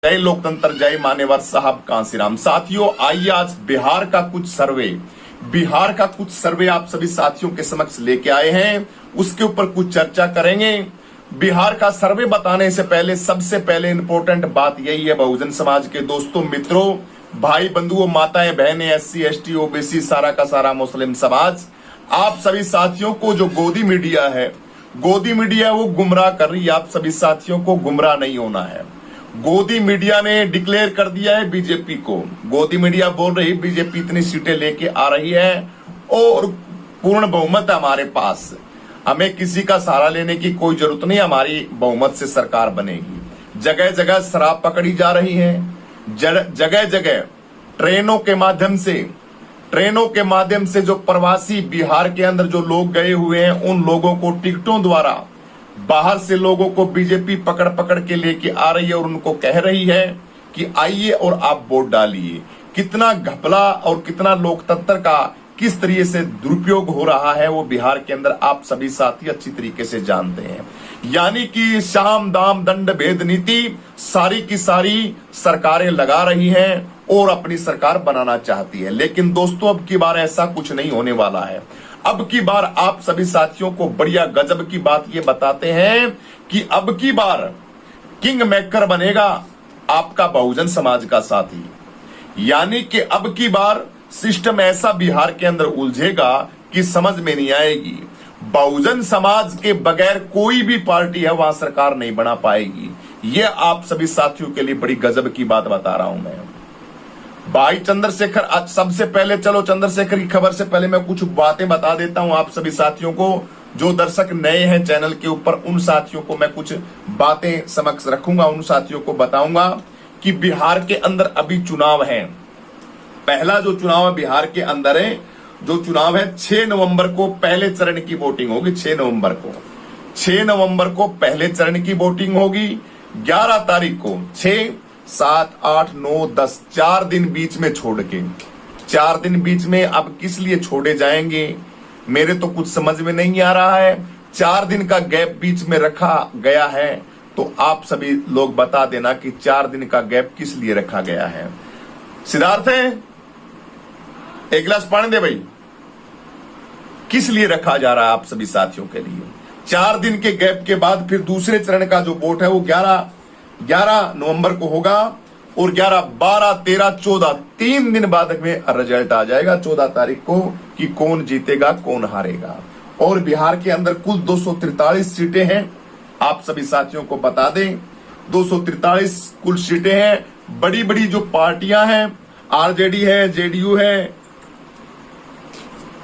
जय लोकतंत्र, जय मान्यवर साहब कांसीराम। साथियों, आइए आज बिहार का कुछ सर्वे आप सभी साथियों के समक्ष लेके आए हैं, उसके ऊपर कुछ चर्चा करेंगे। बिहार का सर्वे बताने से पहले सबसे पहले इंपॉर्टेंट बात यही है, बहुजन समाज के दोस्तों, मित्रों, भाई बंधुओं, माताएं बहनें, SC ST OBC, सारा का सारा मुस्लिम समाज, आप सभी साथियों को जो गोदी मीडिया वो गुमराह कर रही है। आप सभी साथियों को गुमराह नहीं होना है। गोदी मीडिया ने डिक्लेयर कर दिया है बीजेपी को। गोदी मीडिया बोल रही बीजेपी इतनी सीटें लेके आ रही है और पूर्ण बहुमत है हमारे पास, हमें किसी का सहारा लेने की कोई जरूरत नहीं, हमारी बहुमत से सरकार बनेगी। जगह जगह शराब पकड़ी जा रही है, जगह जगह ट्रेनों के माध्यम से जो प्रवासी बिहार के अंदर जो लोग गए हुए हैं, उन लोगों को टिकटों द्वारा बाहर से लोगों को बीजेपी पकड़ पकड़ के लेके आ रही है और उनको कह रही है कि आइए और आप वोट डालिए। कितना घपला और कितना लोकतंत्र का किस तरीके से दुरुपयोग हो रहा है वो बिहार के अंदर आप सभी साथी अच्छी तरीके से जानते हैं। यानी कि साम दाम दंड भेद नीति सारी की सारी सरकारें लगा रही हैं और अपनी सरकार बनाना चाहती है। लेकिन दोस्तों, अब की बार ऐसा कुछ नहीं होने वाला है। अब की बार आप सभी साथियों को बढ़िया गजब की बात ये बताते हैं कि अब की बार किंग मेकर बनेगा आपका बहुजन समाज का साथी। यानी कि अब की बार सिस्टम ऐसा बिहार के अंदर उलझेगा कि समझ में नहीं आएगी। बहुजन समाज के बगैर कोई भी पार्टी है वहां सरकार नहीं बना पाएगी। ये आप सभी साथियों के लिए बड़ी गजब की बात बता रहा हूं मैं। भाई चंद्रशेखर, आज सबसे पहले चलो चंद्रशेखर की खबर से पहले मैं कुछ बातें बता देता हूं आप सभी साथियों को। जो दर्शक नए हैं चैनल के ऊपर, उन साथियों को मैं कुछ बातें समक्ष रखूंगा, उन साथियों को बताऊंगा कि बिहार के अंदर अभी चुनाव है। पहला जो चुनाव है बिहार के अंदर है, जो चुनाव है 6 नवंबर को पहले चरण की वोटिंग होगी। 6 नवंबर को पहले चरण की वोटिंग होगी। 11 तारीख को 6, 7, 8, 9, 10 4 दिन बीच में छोड़ के, 4 दिन बीच में अब किस लिए छोड़े जाएंगे मेरे तो कुछ समझ में नहीं आ रहा है। 4 दिन का गैप बीच में रखा गया है, तो आप सभी लोग बता देना कि 4 दिन का गैप किस लिए रखा गया है। सिद्धार्थ है, एक गिलास पानी दे भाई। किस लिए रखा जा रहा है आप सभी साथियों के लिए? 4 दिन के गैप के बाद फिर दूसरे चरण का जो वोट है वो 11 नवंबर को होगा और 11, 12, 13, 14 3 दिन बाद में रिजल्ट आ जाएगा 14 तारीख को कि कौन जीतेगा कौन हारेगा। और बिहार के अंदर कुल 243 सीटें हैं, आप सभी साथियों को बता दें 243 कुल सीटें हैं। बड़ी बड़ी जो पार्टियां हैं, RJD है, JDU है,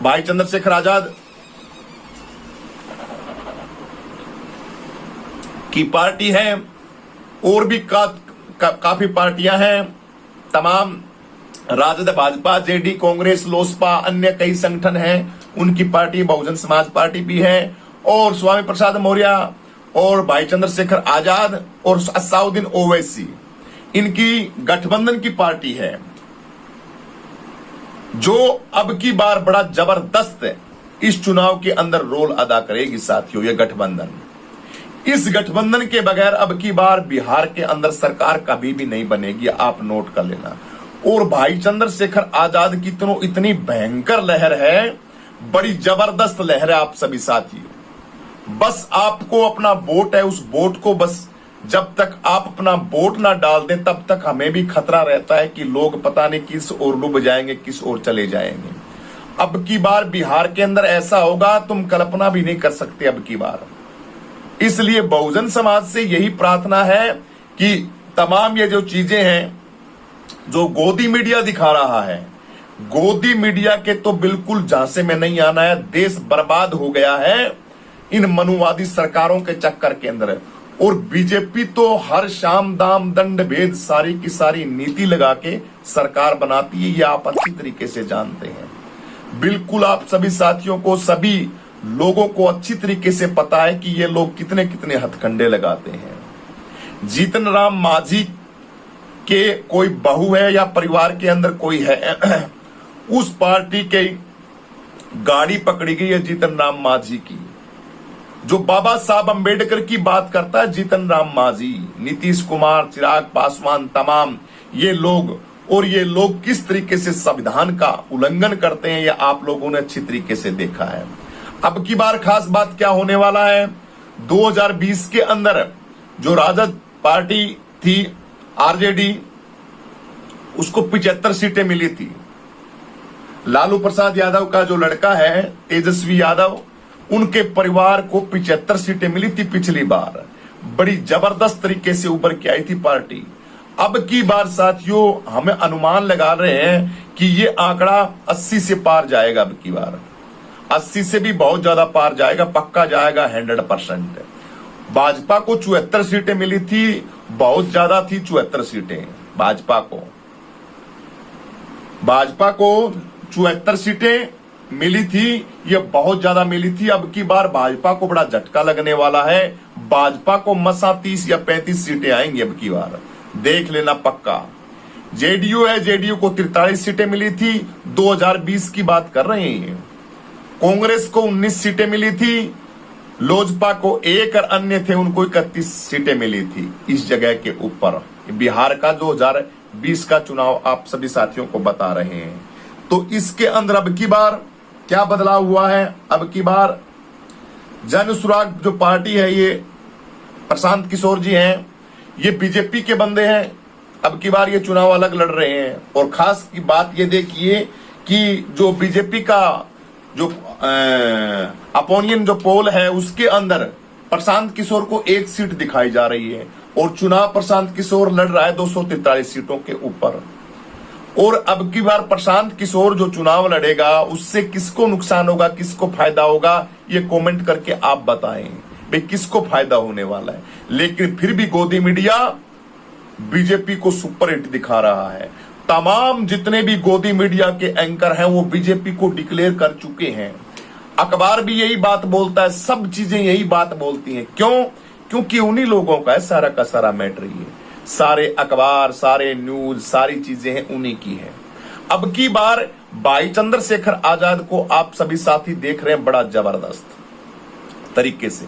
भाई चंद्रशेखर आजाद की पार्टी है, और भी काफी पार्टियां हैं। तमाम राजद, भाजपा, JD, कांग्रेस, लोसपा, अन्य कई संगठन हैं, उनकी पार्टी बहुजन समाज पार्टी भी है, और स्वामी प्रसाद मौर्य और भाई चंद्रशेखर आजाद और असाउद्दीन ओवैसी, इनकी गठबंधन की पार्टी है, जो अब की बार बड़ा जबरदस्त इस चुनाव के अंदर रोल अदा करेगी। साथियों, ये गठबंधन, इस गठबंधन के बगैर अब की बार बिहार के अंदर सरकार कभी भी नहीं बनेगी, आप नोट कर लेना। और भाई चंद्रशेखर आजाद की इतनी भयंकर लहर है, बड़ी जबरदस्त लहर है आप सभी साथियों। बस आपको अपना वोट है, उस वोट को बस जब तक आप अपना वोट ना डाल दें तब तक हमें भी खतरा रहता है कि लोग पता नहीं किस ओर डूब जाएंगे, किस ओर चले जाएंगे। अब की बार बिहार के अंदर ऐसा होगा तुम कल्पना भी नहीं कर सकते अब की बार। इसलिए बहुजन समाज से यही प्रार्थना है कि तमाम ये जो चीजें हैं जो गोदी मीडिया दिखा रहा है, गोदी मीडिया के तो बिल्कुल झांसे में नहीं आना है। देश बर्बाद हो गया है इन मनुवादी सरकारों के चक्कर के अंदर, और बीजेपी तो हर शाम दाम दंड भेद सारी की सारी नीति लगा के सरकार बनाती है, ये आप अच्छी तरीके से जानते हैं। बिल्कुल आप सभी साथियों को, सभी लोगों को अच्छी तरीके से पता है कि ये लोग कितने कितने हथकंडे लगाते हैं। जीतन राम मांझी के कोई बहू है या परिवार के अंदर कोई है, उस पार्टी के गाड़ी पकड़ी गई है जीतन राम मांझी की, जो बाबा साहब अंबेडकर की बात करता है, जीतन राम मांझी, नीतीश कुमार, चिराग पासवान, तमाम ये लोग किस तरीके से संविधान का उल्लंघन करते हैं, ये आप लोगों ने अच्छी तरीके से देखा है। अब की बार खास बात क्या होने वाला है, 2020 के अंदर जो राजद पार्टी थी आरजेडी, उसको 75 सीटें मिली थी। लालू प्रसाद यादव का जो लड़का है तेजस्वी यादव, उनके परिवार को 75 सीटें मिली थी पिछली बार। बड़ी जबरदस्त तरीके से उभर के आई थी पार्टी। अब की बार साथियों हमें अनुमान लगा रहे हैं कि ये आंकड़ा 80 से पार जाएगा। अब की बार 80 से भी बहुत ज्यादा पार जाएगा, पक्का जाएगा 100%। भाजपा को 74 सीटें मिली थी, बहुत ज्यादा थी 74 सीटें भाजपा को 74 सीटें मिली थी, ये बहुत ज्यादा मिली थी। अब की बार भाजपा को बड़ा झटका लगने वाला है। भाजपा को मसा 30 या 35 सीटें आएंगी अब की बार, देख लेना पक्का। जेडीयू है, जेडीयू को 43 सीटें मिली थी, 2020 की बात कर रहे हैं। कांग्रेस को 19 सीटें मिली थी, लोजपा को 1 और अन्य थे उनको 31 सीटें मिली थी इस जगह के ऊपर। बिहार का 2020 का चुनाव आप सभी साथियों को बता रहे हैं। तो इसके अंदर अब की बार क्या बदलाव हुआ है, अब की बार जन सुराग जो पार्टी है, ये प्रशांत किशोर जी हैं, ये बीजेपी के बंदे हैं। अब की बार ये चुनाव अलग लड़ रहे हैं। और खास की बात ये देखिए कि जो बीजेपी का जो अपोनियन जो पोल है, उसके अंदर प्रशांत किशोर को 1 सीट दिखाई जा रही है और चुनाव प्रशांत किशोर लड़ रहा है 243 सीटों के ऊपर। और अब की बार प्रशांत किशोर जो चुनाव लड़ेगा, उससे किसको नुकसान होगा, किसको फायदा होगा, ये कमेंट करके आप बताएं भाई किसको फायदा होने वाला है। लेकिन फिर भी गोदी मीडिया बीजेपी को सुपर हिट दिखा रहा है। तमाम जितने भी गोदी मीडिया के एंकर हैं वो बीजेपी को डिक्लेयर कर चुके हैं। अखबार भी यही बात बोलता है, सब चीजें यही बात बोलती हैं। क्यों? क्योंकि उन्हीं लोगों का है सारा का सारा मैटर। ये सारे अखबार, सारे न्यूज, सारी चीजें हैं उन्हीं की है। अब की बार भाई चंद्रशेखर आजाद को आप सभी साथी देख रहे हैं बड़ा जबरदस्त तरीके से,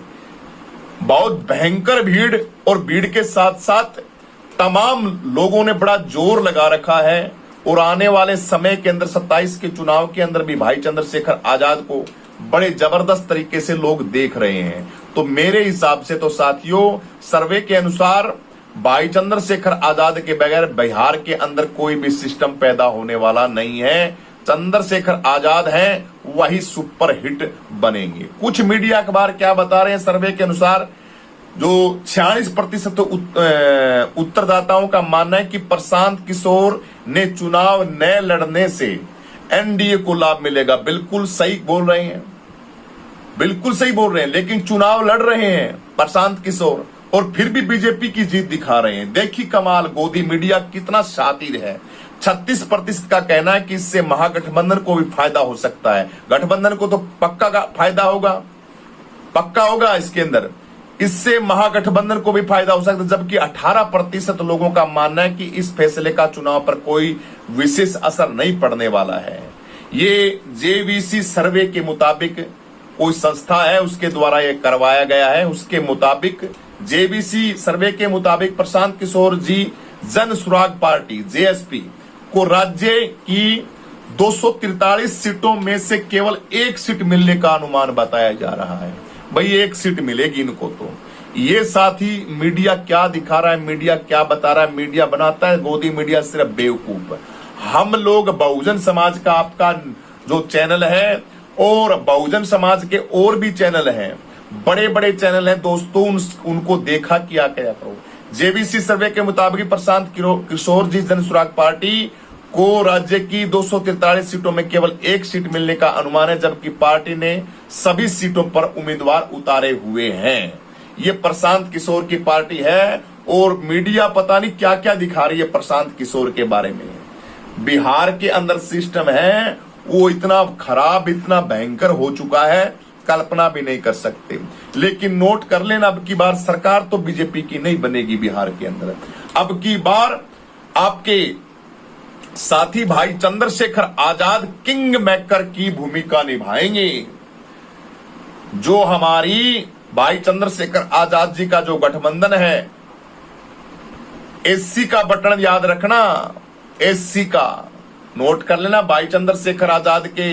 बहुत भयंकर भीड़, और भीड़ के साथ साथ तमाम लोगों ने बड़ा जोर लगा रखा है। और आने वाले समय के अंदर 27 के चुनाव के अंदर भी भाई चंद्रशेखर आजाद को बड़े जबरदस्त तरीके से लोग देख रहे हैं। तो मेरे हिसाब से तो साथियों, सर्वे के अनुसार भाई चंद्रशेखर आजाद के बगैर बिहार के अंदर कोई भी सिस्टम पैदा होने वाला नहीं है। चंद्रशेखर आजाद हैं, वही सुपर हिट बनेंगे। कुछ मीडिया अखबार क्या बता रहे हैं, सर्वे के अनुसार जो 46% उत्तरदाताओं का मानना है कि प्रशांत किशोर ने चुनाव न लड़ने से एनडीए को लाभ मिलेगा। बिल्कुल सही बोल रहे हैं, बिल्कुल सही बोल रहे हैं। लेकिन चुनाव लड़ रहे हैं प्रशांत किशोर और फिर भी बीजेपी की जीत दिखा रहे हैं। देखिए कमाल, गोदी मीडिया कितना शातिर है। 36% का कहना है कि इससे महागठबंधन को भी फायदा हो सकता है। गठबंधन को तो पक्का का फायदा होगा, पक्का होगा इसके अंदर, इससे महागठबंधन को भी फायदा हो सकता है। जबकि 18% लोगों का मानना है कि इस फैसले का चुनाव पर कोई विशेष असर नहीं पड़ने वाला है। ये जेवीसी सर्वे के मुताबिक, कोई संस्था है उसके द्वारा ये करवाया गया है, उसके मुताबिक जेबीसी सर्वे के मुताबिक प्रशांत किशोर जी जन सुराग पार्टी जेएसपी को राज्य की 243 सीटों में से केवल 1 सीट मिलने का अनुमान बताया जा रहा है। भाई 1 सीट मिलेगी इनको। तो ये साथी मीडिया क्या दिखा रहा है, मीडिया क्या बता रहा है, मीडिया बनाता है, गोदी मीडिया सिर्फ बेवकूफ। हम लोग बहुजन समाज का आपका जो चैनल है और बहुजन समाज के और भी चैनल हैं, बड़े बड़े चैनल हैं दोस्तों, उनको देखा किया करो। जेबीसी सर्वे के मुताबिक प्रशांत किशोर जी जन सुराग पार्टी को राज्य की 243 सीटों में केवल 1 सीट मिलने का अनुमान है, जबकि पार्टी ने सभी सीटों पर उम्मीदवार उतारे हुए हैं। ये प्रशांत किशोर की पार्टी है और मीडिया पता नहीं क्या क्या दिखा रही है प्रशांत किशोर के बारे में। बिहार के अंदर सिस्टम है वो इतना खराब, इतना भयंकर हो चुका है, कल्पना भी नहीं कर सकते। लेकिन नोट कर लेना, अब की बार सरकार तो बीजेपी की नहीं बनेगी बिहार के अंदर। अब की बार आपके साथी भाई चंद्रशेखर आजाद किंग मेकर की भूमिका निभाएंगे। जो हमारी भाई चंद्रशेखर आजाद जी का जो गठबंधन है, एससी का बटन याद रखना, एससी का नोट कर लेना। भाई चंद्रशेखर आजाद के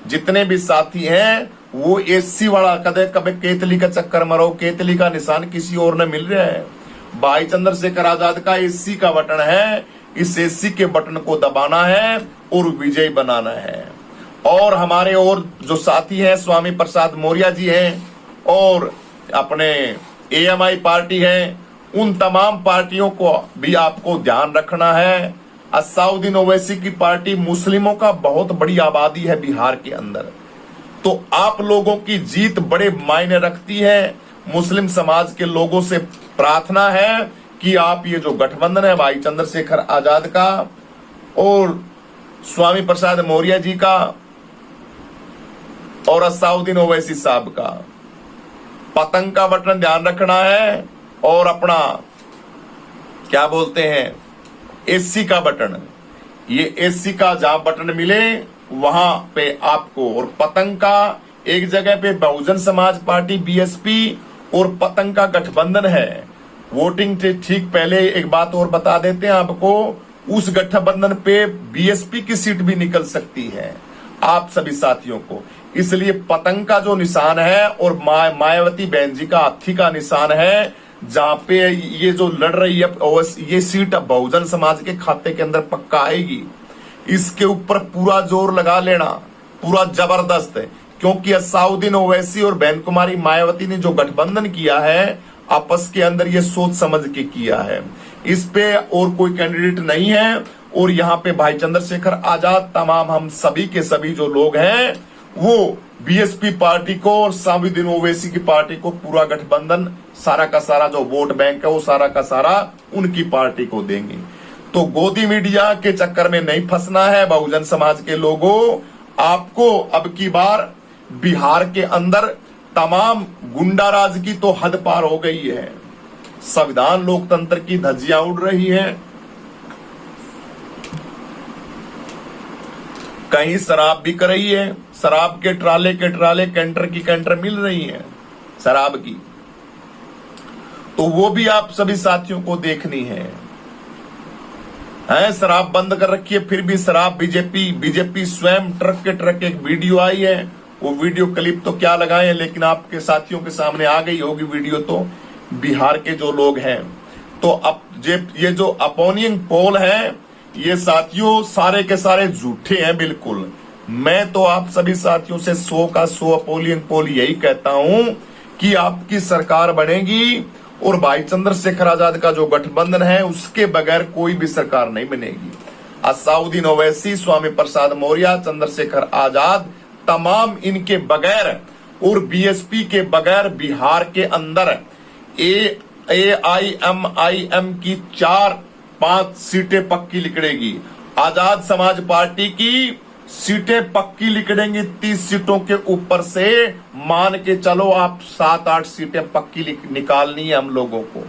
जितने भी साथी हैं वो एससी वाला, कदे कभी केतली का चक्कर मरो, केतली का निशान किसी और ने मिल रहा है। भाई चंद्रशेखर आजाद का एससी का बटन है, इस एससी के बटन को दबाना है और विजयी बनाना है। और हमारे और जो साथी हैं, स्वामी प्रसाद मौर्य जी हैं और अपने एएमआई पार्टी है, उन तमाम पार्टियों को भी आपको ध्यान रखना है। असाउद्दीन ओवैसी की पार्टी, मुस्लिमों का बहुत बड़ी आबादी है बिहार के अंदर, तो आप लोगों की जीत बड़े मायने रखती है। मुस्लिम समाज के लोगों से प्रार्थना है कि आप ये जो गठबंधन है भाई चंद्रशेखर आजाद का और स्वामी प्रसाद मौर्य जी का और असाउद्दीन ओवैसी साहब का, पतंग का बटन ध्यान रखना है और अपना क्या बोलते हैं एससी का बटन, ये एससी का जहां बटन मिले वहां पे आपको, और पतंग का एक जगह पे बहुजन समाज पार्टी बीएसपी और पतंग का गठबंधन है। वोटिंग से ठीक पहले एक बात और बता देते हैं आपको, उस गठबंधन पे बीएसपी की सीट भी निकल सकती है आप सभी साथियों को। इसलिए पतंग का जो निशान है और मायावती बहन जी का हाथी का निशान है, जहां पे ये जो लड़ रही है ये सीट अब बहुजन समाज के खाते के अंदर पक्का आएगी। इसके ऊपर पूरा जोर लगा लेना, पूरा जबरदस्त है, क्योंकि असाउद्दीन ओवैसी और बहन कुमारी मायावती ने जो गठबंधन किया है आपस के अंदर, ये सोच समझ के किया है। इस पे और कोई कैंडिडेट नहीं है। और यहाँ पे भाई चंद्रशेखर आजाद, तमाम हम सभी के सभी जो लोग हैं वो बीएसपी पार्टी को और असाउद्दीन ओवैसी की पार्टी को पूरा गठबंधन, सारा का सारा जो वोट बैंक है वो सारा का सारा उनकी पार्टी को देंगे। तो गोदी मीडिया के चक्कर में नहीं फंसना है बहुजन समाज के लोगों। आपको अब की बार बिहार के अंदर तमाम गुंडाराज की तो हद पार हो गई है, संविधान लोकतंत्र की धज्जियां उड़ रही हैं, कहीं शराब बिक रही है, शराब के ट्राले कैंटर की कैंटर मिल रही है शराब की, तो वो भी आप सभी साथियों को देखनी है। शराब बंद कर रखी है, फिर भी शराब बीजेपी स्वयं ट्रक के ट्रक एक वीडियो आई है, वो वीडियो क्लिप तो क्या लगाए, लेकिन आपके साथियों के सामने आ गई होगी वीडियो तो बिहार के जो लोग हैं। तो अब ये जो अपोनियन पोल है ये साथियों सारे के सारे झूठे हैं बिल्कुल। मैं तो आप सभी साथियों से 100 का 100 अपोनियन पोल यही कहता हूं कि आपकी सरकार बनेगी और भाई चंद्रशेखर आजाद का जो गठबंधन है उसके बगैर कोई भी सरकार नहीं बनेगी। असाउद्दीन ओवैसी, स्वामी प्रसाद मौर्य, चंद्रशेखर आजाद, तमाम इनके बगैर और बीएसपी के बगैर बिहार के अंदर AIMIM की 4-5 सीटें पक्की लिकड़ेगी। आजाद समाज पार्टी की सीटें पक्की लिकड़ेंगी 30 सीटों के ऊपर से, मान के चलो आप 7-8 सीटें पक्की निकालनी है हम लोगों को।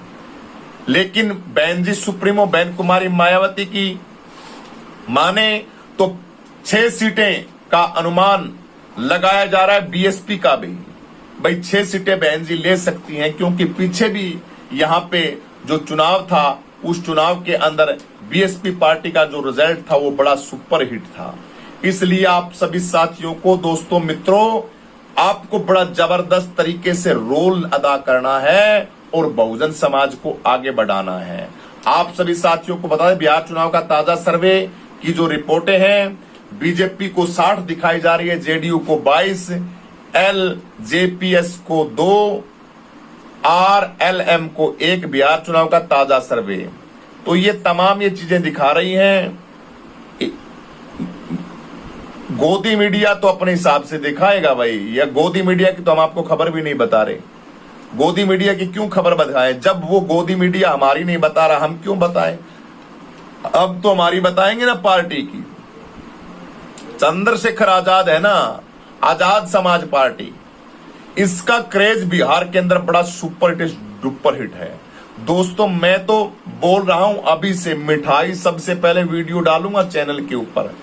लेकिन बहन जी सुप्रीमो बहन कुमारी मायावती की माने तो 6 सीटें का अनुमान लगाया जा रहा है बीएसपी का भी। भाई 6 सीटें बहन जी ले सकती हैं, क्योंकि पीछे भी यहाँ पे जो चुनाव था उस चुनाव के अंदर बीएसपी पार्टी का जो रिजल्ट था वो बड़ा सुपर हिट था। इसलिए आप सभी साथियों को, दोस्तों, मित्रों, आपको बड़ा जबरदस्त तरीके से रोल अदा करना है और बहुजन समाज को आगे बढ़ाना है। आप सभी साथियों को बता दें, बिहार चुनाव का ताजा सर्वे की जो रिपोर्टें हैं, बीजेपी को 60 दिखाई जा रही है, जेडीयू को 22, एलजेपीएस को 2, आरएलएम को 1, बिहार चुनाव का ताजा सर्वे। तो ये तमाम ये चीजें दिखा रही हैं। गोदी मीडिया तो अपने हिसाब से दिखाएगा भाई, या गोदी मीडिया की तो हम आपको खबर भी नहीं बता रहे। गोदी मीडिया की क्यों खबर बताएं, जब वो गोदी मीडिया हमारी नहीं बता रहा, हम क्यों बताएं? अब तो हमारी बताएंगे ना पार्टी की। चंद्रशेखर आजाद है ना, आजाद समाज पार्टी, इसका क्रेज बिहार के अंदर बड़ा सुपर हिट डुपर हिट है। दोस्तों, मैं तो बोल रहा हूं अभी से, मिठाई सबसे पहले वीडियो डालूंगा चैनल के ऊपर।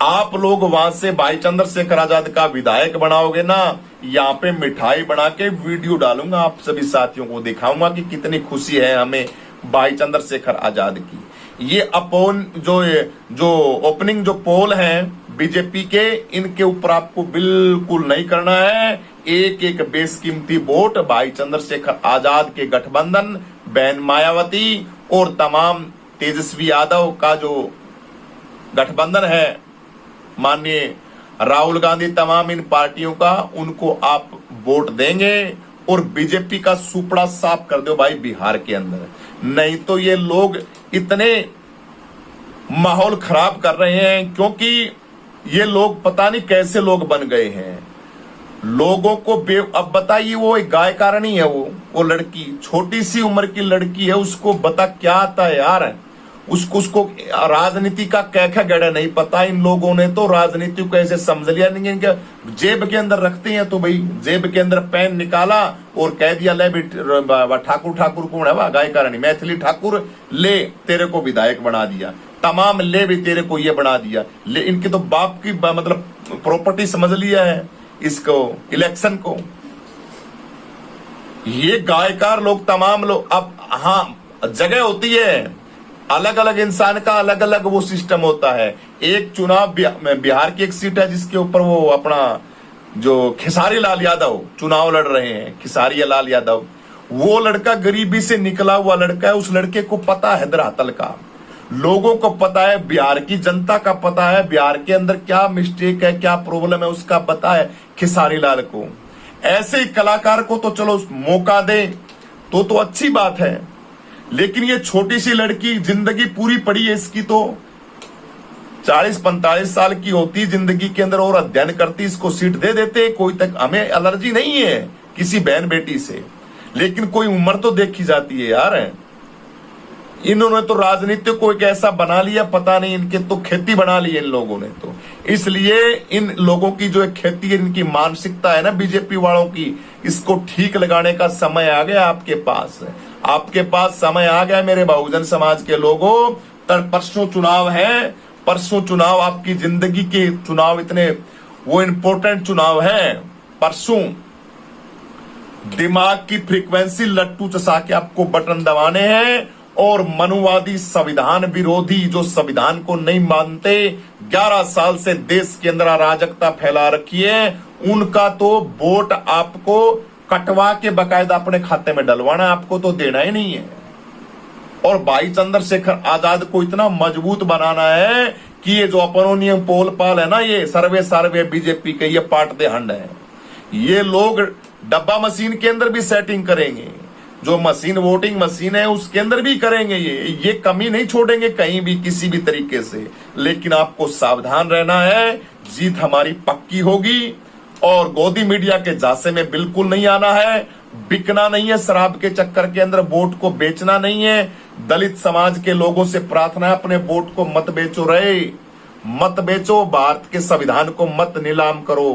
आप लोग वहां से भाई चंद्रशेखर आजाद का विधायक बनाओगे ना, यहाँ पे मिठाई बना के वीडियो डालूंगा, आप सभी साथियों को दिखाऊंगा कि कितनी खुशी है हमें भाई चंद्रशेखर आजाद की। ये अपोन जो ओपनिंग जो पोल है बीजेपी के, इनके ऊपर आपको बिल्कुल नहीं करना है। एक एक बेशकीमती वोट भाई चंद्रशेखर आजाद के गठबंधन, बहन मायावती और तमाम तेजस्वी यादव का जो गठबंधन है, माननीय राहुल गांधी, तमाम इन पार्टियों का, उनको आप वोट देंगे और बीजेपी का सुपड़ा साफ कर दो भाई बिहार के अंदर। नहीं तो ये लोग इतने माहौल खराब कर रहे हैं, क्योंकि ये लोग पता नहीं कैसे लोग बन गए हैं। लोगों को अब बताइए, वो एक गायकारणी है, वो लड़की, छोटी सी उम्र की लड़की है, उसको बता क्या आता है यार, उसको राजनीति का कैखा गड़ा नहीं पता। इन लोगों ने तो राजनीति को ऐसे समझ लिया, नहीं इनके जेब के अंदर रखते हैं तो भाई जेब के अंदर पेन निकाला और कह दिया ले भी ठाकुर कौन है, वाह गायकारणी मैथिली ठाकुर, ले तेरे को विधायक बना दिया, तमाम ले भी तेरे को ये बना दिया, ले इनके तो बाप की मतलब प्रॉपर्टी समझ लिया है इसको, इलेक्शन को। ये गायकार लोग, तमाम लोग, अब हाँ जगह होती है, अलग अलग इंसान का अलग अलग वो सिस्टम होता है। एक चुनाव बिहार की एक सीट है जिसके ऊपर वो अपना जो खेसारी लाल यादव चुनाव लड़ रहे हैं, खेसारी लाल यादव, वो लड़का गरीबी से निकला हुआ लड़का है। उस लड़के को पता है धरातल का, लोगों को पता है, बिहार की जनता का पता है, बिहार के अंदर क्या मिस्टेक है, क्या प्रॉब्लम है, उसका पता है खेसारी लाल को। ऐसे ही कलाकार को तो चलो मौका दे तो अच्छी बात है, लेकिन ये छोटी सी लड़की, जिंदगी पूरी पड़ी है इसकी, तो 40-45 साल की होती जिंदगी के अंदर और अध्ययन करती, इसको सीट दे देते। कोई तक हमें एलर्जी नहीं है किसी बहन बेटी से, लेकिन कोई उम्र तो देखी जाती है यार। इन्होंने तो राजनीति को एक ऐसा बना लिया, पता नहीं, इनके तो खेती बना ली है इन लोगों ने तो। इसलिए इन लोगों की जो एक खेती है, इनकी मानसिकता है ना बीजेपी वालों की, इसको ठीक लगाने का समय आ गया आपके पास समय आ गया मेरे बहुजन समाज के लोगों। परसों चुनाव है, परसों चुनाव, आपकी जिंदगी के चुनाव इतने वो इंपॉर्टेंट चुनाव है। परसों दिमाग की फ्रीक्वेंसी लट्टू चसा के आपको बटन दबाने हैं, और मनुवादी संविधान विरोधी जो संविधान को नहीं मानते, 11 साल से देश के अंदर अराजकता फैला रखी है, उनका तो वोट आपको कटवा के बकायदा अपने खाते में डलवाना, आपको तो देना ही नहीं है। और भाई चंद्रशेखर आजाद को इतना मजबूत बनाना है कि ये जो अपनोनियम पोल पाल है ना, ये सर्वे बीजेपी के ये पार्ट दे हंड है। ये लोग डब्बा मशीन के अंदर भी सेटिंग करेंगे, जो मशीन वोटिंग मशीन है उसके अंदर भी करेंगे, ये कमी नहीं छोड़ेंगे कहीं भी किसी भी तरीके से। लेकिन आपको सावधान रहना है, जीत हमारी पक्की होगी। और गोदी मीडिया के झांसे में बिल्कुल नहीं आना है, बिकना नहीं है, शराब के चक्कर के अंदर वोट को बेचना नहीं है। दलित समाज के लोगों से प्रार्थना है, अपने वोट को मत बेचो मत बेचो, भारत के संविधान को मत नीलाम करो।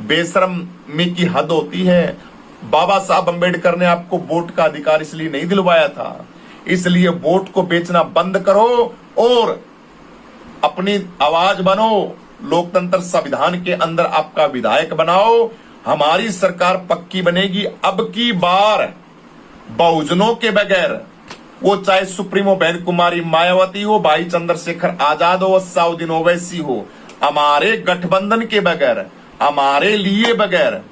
बेशर्मी की हद होती है। बाबा साहब अंबेडकर ने आपको वोट का अधिकार इसलिए नहीं दिलवाया था, इसलिए वोट को बेचना बंद करो और अपनी आवाज बनो। लोकतंत्र संविधान के अंदर आपका विधायक बनाओ। हमारी सरकार पक्की बनेगी अब की बार, बहुजनों के बगैर, वो चाहे सुप्रीमो बहन कुमारी मायावती हो, भाई चंद्रशेखर आजाद हो, साउद्दीन ओवैसी हो, हमारे गठबंधन के बगैर, हमारे लिए बगैर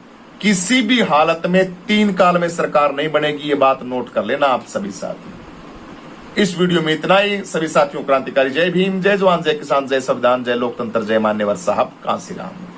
किसी भी हालत में 3 काल में सरकार नहीं बनेगी। ये बात नोट कर लेना आप सभी साथी। इस वीडियो में इतना ही। सभी साथियों क्रांतिकारी जय भीम, जय जवान, जय किसान, जय संविधान, जय लोकतंत्र, जय मान्यवर साहब कांसीराम।